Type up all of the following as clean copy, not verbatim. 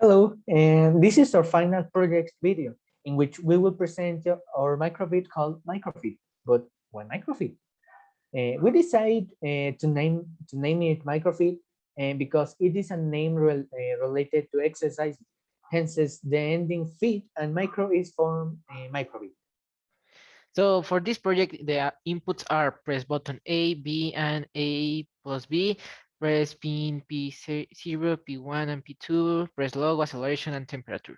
Hello, and this is our final project video in which we will present our microbit called microfeed. But why microfeed? We decide to name it microfeed because it is a name related to exercise. Hence, the ending feed and micro is from microbit. So for this project, the inputs are press button A, B, and A plus B, press pin P0, P1, and P2, press logo, acceleration, and temperature.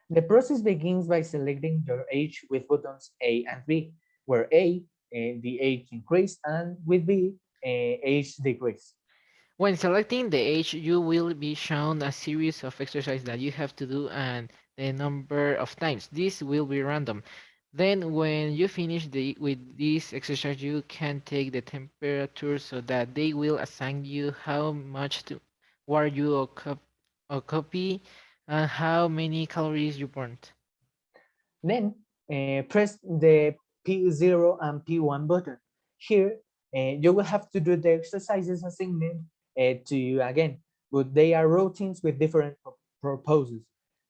The process begins by selecting your age with buttons A and B, where A, the age increase, and with B, age decrease. When selecting the age, you will be shown a series of exercises that you have to do and the number of times. This will be random. Then when you finish with this exercise, you can take the temperature so that they will assign you how much water you copy and how many calories you burned. Then press the P0 and P1 button. Here, you will have to do the exercises assigned to you again, but they are routines with different purposes.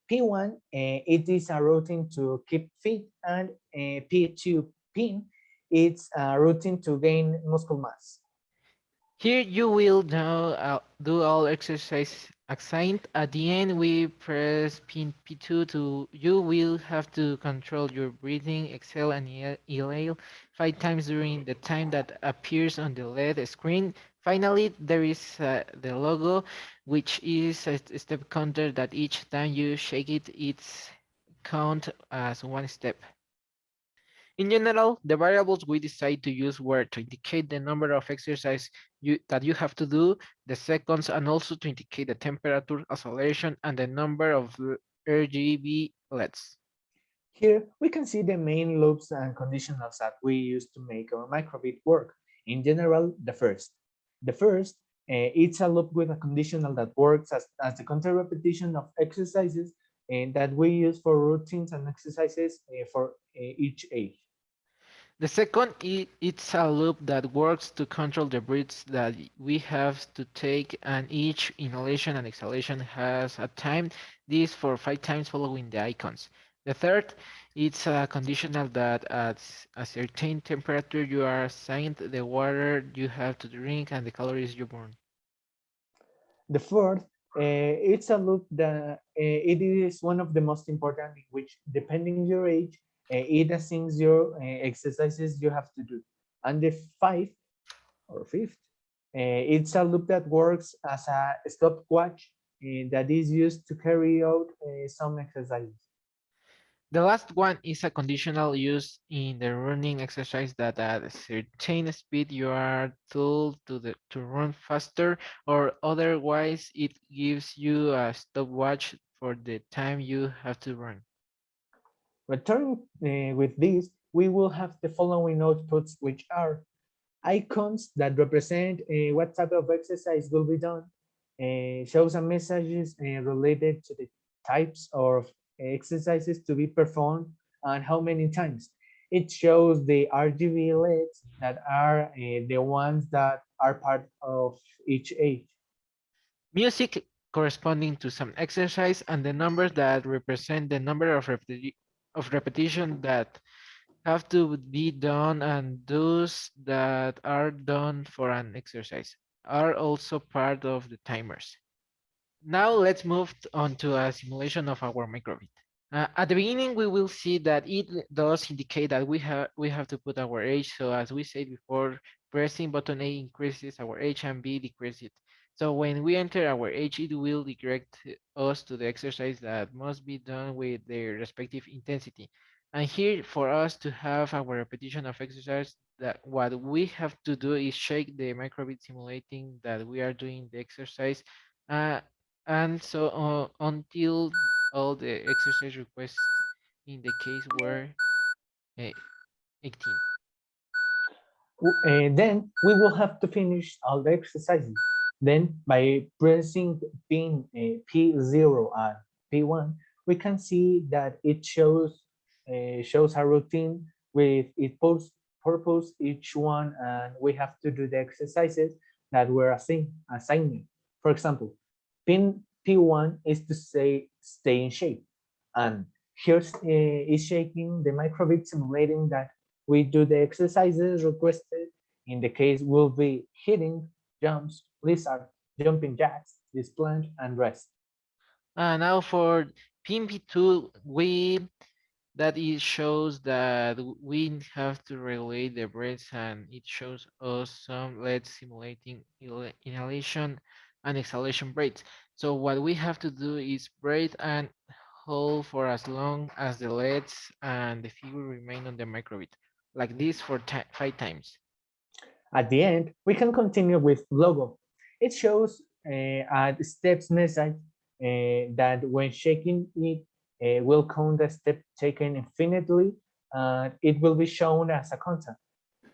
P1, it is a routine to keep fit, and P2 pin, it's a routine to gain muscle mass. Here you will now do all exercise assigned. At the end, we press pin P2 to you will have to control your breathing, exhale and inhale 5 times during the time that appears on the LED screen. Finally, there is the logo, which is a step counter that each time you shake it, it's count as one step. In general, the variables we decide to use were to indicate the number of exercise that you have to do, the seconds, and also to indicate the temperature, acceleration, and the number of RGB LEDs. Here, we can see the main loops and conditionals that we use to make our microbit work. In general, the first. The first, it's a loop with a conditional that works as the counter repetition of exercises and that we use for routines and exercises for each age. The second, it's a loop that works to control the breaths that we have to take, and each inhalation and exhalation has a time, this for 5 times following the icons. The third, it's a conditional that at a certain temperature you are assigned the water you have to drink and the calories you burn. The fourth, it's a loop that it is one of the most important in which, depending your age, it assigns your exercises you have to do. And the fifth, it's a loop that works as a stopwatch that is used to carry out some exercises. The last one is a conditional used in the running exercise that at a certain speed you are told to run faster, or otherwise it gives you a stopwatch for the time you have to run. Returning with this, we will have the following outputs, which are icons that represent what type of exercise will be done, shows some messages related to the types of exercises to be performed and how many times. It shows the RGB LEDs that are the ones that are part of each age. Music corresponding to some exercise and the numbers that represent the number of repetition that have to be done, and those that are done for an exercise are also part of the timers. Now let's move on to a simulation of our microbit. At the beginning, we will see that it does indicate that we have to put our age. So as we said before, pressing button A increases our age and B decreases it. So when we enter our age, it will direct us to the exercise that must be done with their respective intensity. And here, for us to have our repetition of exercise, that what we have to do is shake the microbit simulating that we are doing the exercise. Uh, and so until all the exercise requests in the case were uh, 18. Then we will have to finish all the exercises. Then by pressing pin P0 and P1, we can see that it shows a routine with its purpose each one, and we have to do the exercises that were assigned. For example, pin P1 is to say stay in shape. And here's is shaking the microbit simulating that we do the exercises requested. In the case, we'll be hitting, jumps, blizzard, jumping jacks, planche, and rest. Now for PMP2, that it shows that we have to regulate the breath, and it shows us some LEDs simulating inhalation and exhalation breaths. So what we have to do is breathe and hold for as long as the LEDs and the figure remain on the microbit, like this for 5 times. At the end, we can continue with logo. It shows a steps message that when shaking it, will count the step taken infinitely, and it will be shown as a constant.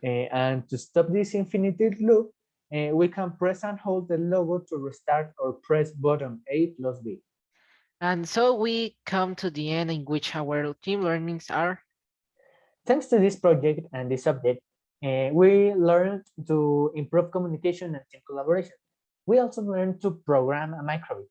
And to stop this infinite loop, we can press and hold the logo to restart or press button A plus B. And so we come to the end in which our team learnings are. Thanks to this project and this update, we learned to improve communication and team collaboration. We also learned to program a microbit,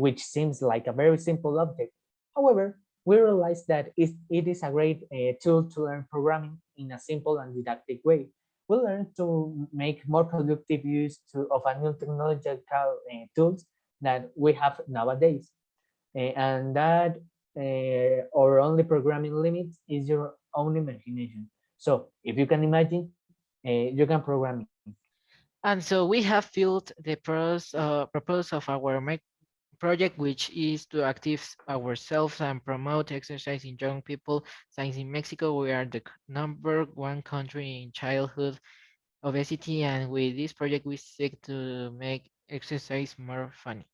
which seems like a very simple object. However, we realized that it is a great tool to learn programming in a simple and didactic way. We learned to make more productive use of a new technological tools that we have nowadays, and that our only programming limit is your own imagination. So if you can imagine, you can program it. And so we have filled the purpose of our project, which is to active ourselves and promote exercise in young people. Since in Mexico, we are the #1 country in childhood obesity, and with this project, we seek to make exercise more funny.